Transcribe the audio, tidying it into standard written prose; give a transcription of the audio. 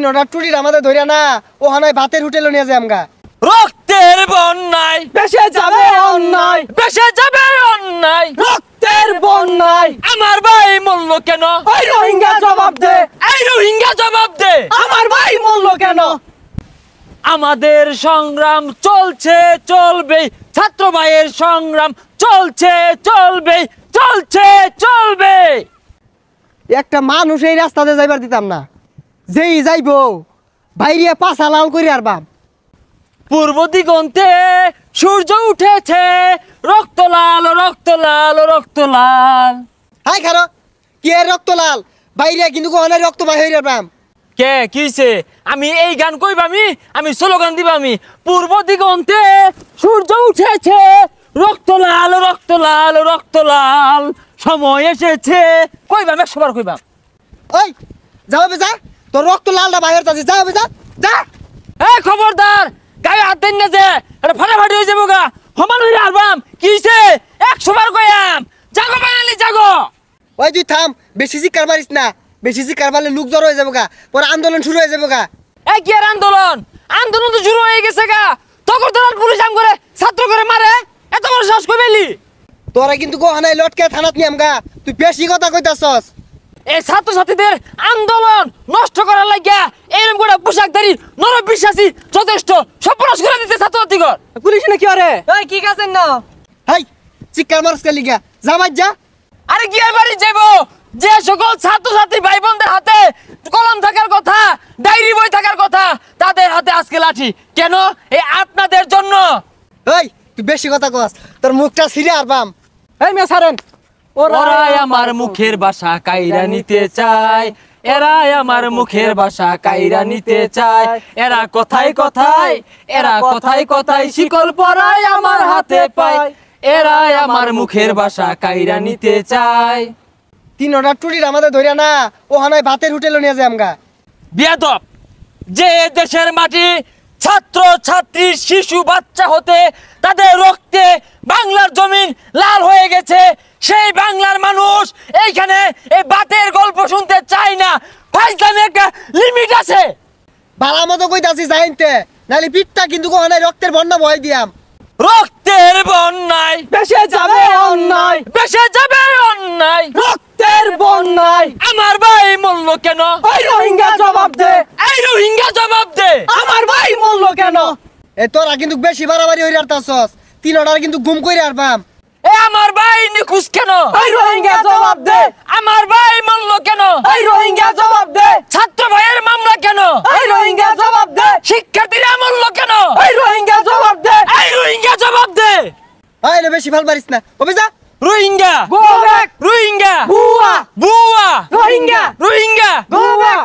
তিনটা টুটির আমাদের ধরে না ও হানায় ভাতের হোটেলে নিয়ে যায় আমগা। রক্তের বন্যায় বেশে যাবে অন্যায়, বেসে যাবে অন্যায়, রক্তের বন্যায় আমার ভাই মূল্য কেন? ওই রোহিঙ্গা জবাব দে, এই রোহিঙ্গা জবাব দে, আমার ভাই মূল্য কেন? আমাদের সংগ্রাম চলছে চলবে, ছাত্র ভাইয়ের সংগ্রাম চলছে চলবে, চলছে চলবে। একটা মানুষ এই রাস্তাতে যাইবার দিতাম না, যেই যাইবো বাইরিয়া পাছা লাল করি আর বাপ। পূর্ব দিগন্তে সূর্য উঠেছে, রক্ত লাল রক্ত লাল রক্ত লাল। হাই খারো কি এর রক্ত লাল বাইরিয়া কিন্তু কোহানের রক্ত বাই হইরা বাম। কে কিছে? আমি এই গান কইবামি, আমি স্লোগান দিবামি। পূর্ব দিগন্তে সূর্য উঠেছে, রক্ত লাল রক্ত লাল রক্ত লাল, সময় এসেছে কইবাম, 100 বার কইবাম। ওই যাও বে যা, তোর রক্ত লালটা বাইরে তাছে, যাও বে যা যা। এই খবরদার, গায়ে হাত দেন না যে, এটা ফাটাফাটি হয়ে যাবো গা। সমান হইলে আলবাম কিছে, 100 বার কইয়াম। জাগো বাঙালি জাগো। ওই তুই থাম, বেশি চিৎকার মারিস না, বেশি চিৎকার মারলে লোক জড়ো হয়ে যাবো গা, পরে আন্দোলন শুরু হয়ে যাবো গা। এই কি আর আন্দোলন? আন্দোলন তো শুরু হয়ে গেছে গা। তখন তো পুলিশ আম করে ছাত্র করে মারে, এত বড় সাহস কই পেলি? তোরা কিন্তু কোহানায় লটকে থানাত নিয়াম গা, তুই বেশি কথা কইতাছস। এই ছাত্র ছাত্রীদের আন্দোলন নষ্ট করার লাগিয়া এরকম করে পোশাকধারী নরবিশ্বাসী যথেষ্ট সর্বনাশ করে দিতে ছাত্রছাত্রীগণ। পুলিশ না কি আরে? এই কি কাছেন না? হাই চিৎকার মারস কে লিগা, যা বাজ যা। আরে কি আর বাড়ি যাইবো? যে সকল ছাত্রছাত্রী ভাই বোনদের হাতে কলম থাকার কথা, ডায়েরি বই থাকার কথা, তাদের হাতে আজকে লাঠি কেন? এই আপনাদের জন্য। ওই তুই বেশি কথা কস, তোর মুখটা ছিঁড়ে আর বাম। এই মে সারেন, ওরাই আমার মুখের ভাষা কাইরা নিতে চায়, এরাই আমার মুখের ভাষা কাইরা নিতে চায়। এরা কথায় কথায়, এরা কথায় কথায় শিকল পরায় আমার হাতে পায়, এরাই আমার মুখের ভাষা কাইরা নিতে চায়। তিনটা টুটির আমাদের ধরে না ও হানায় ভাতের হোটেলে নিয়ে যায় আমগা। বিয়াদব, যে দেশের মাটি ছাত্র ছাত্রী শিশু বাচ্চা হতে তাদের রক্তে বাংলার জমিন লাল হয়ে গেছে, সেই বাংলার মানুষ এইখানে এই বাতের গল্প শুনতে চায় না। ফাইজলামে একটা লিমিট আছে। বালা মতো কইতাছি যাইতে, নালি পিঠটা কিন্তু কোহানায় রক্তের বন্যা বয় দিয়াম। রক্তের বন্যায় বেশে যাবে অন্যায়, বেসে যাবে অন্যায়, রক্তের বন্যায় আমার ভাই মূল্য কেন? ওই রোহিঙ্গা জবাব দে, এই রোহিঙ্গা জবাব দে, আমার ভাই মূল্য কেন? এ তোরা কিন্তু বেশি বাড়াবাড়ি হইরে আরতাছস, তিনটার কিন্তু গুম কইরে আর বাম। এ আমার ভাই নিখুঁজ কেন? ওই রোহিঙ্গা জবাব দে, আমার ভাই মূল্য কেন? ওই রোহিঙ্গা জবাব দে, ছাত্র ভাইয়ের মামলা কেন? ওই রোহিঙ্গা জবাব দে, শিক্ষার্থীরা মূল্য কেন? ওই রোহিঙ্গা জবাব দে। এই রোহিঙ্গা জবাব দে। আই না বেশি ভাল পারিস না, ওবে যা। রোহিঙ্গা গো ব্যাক, রোহিঙ্গা বুয়া, বুয়া রোহিঙ্গা, রোহিঙ্গা গো ব্যাক।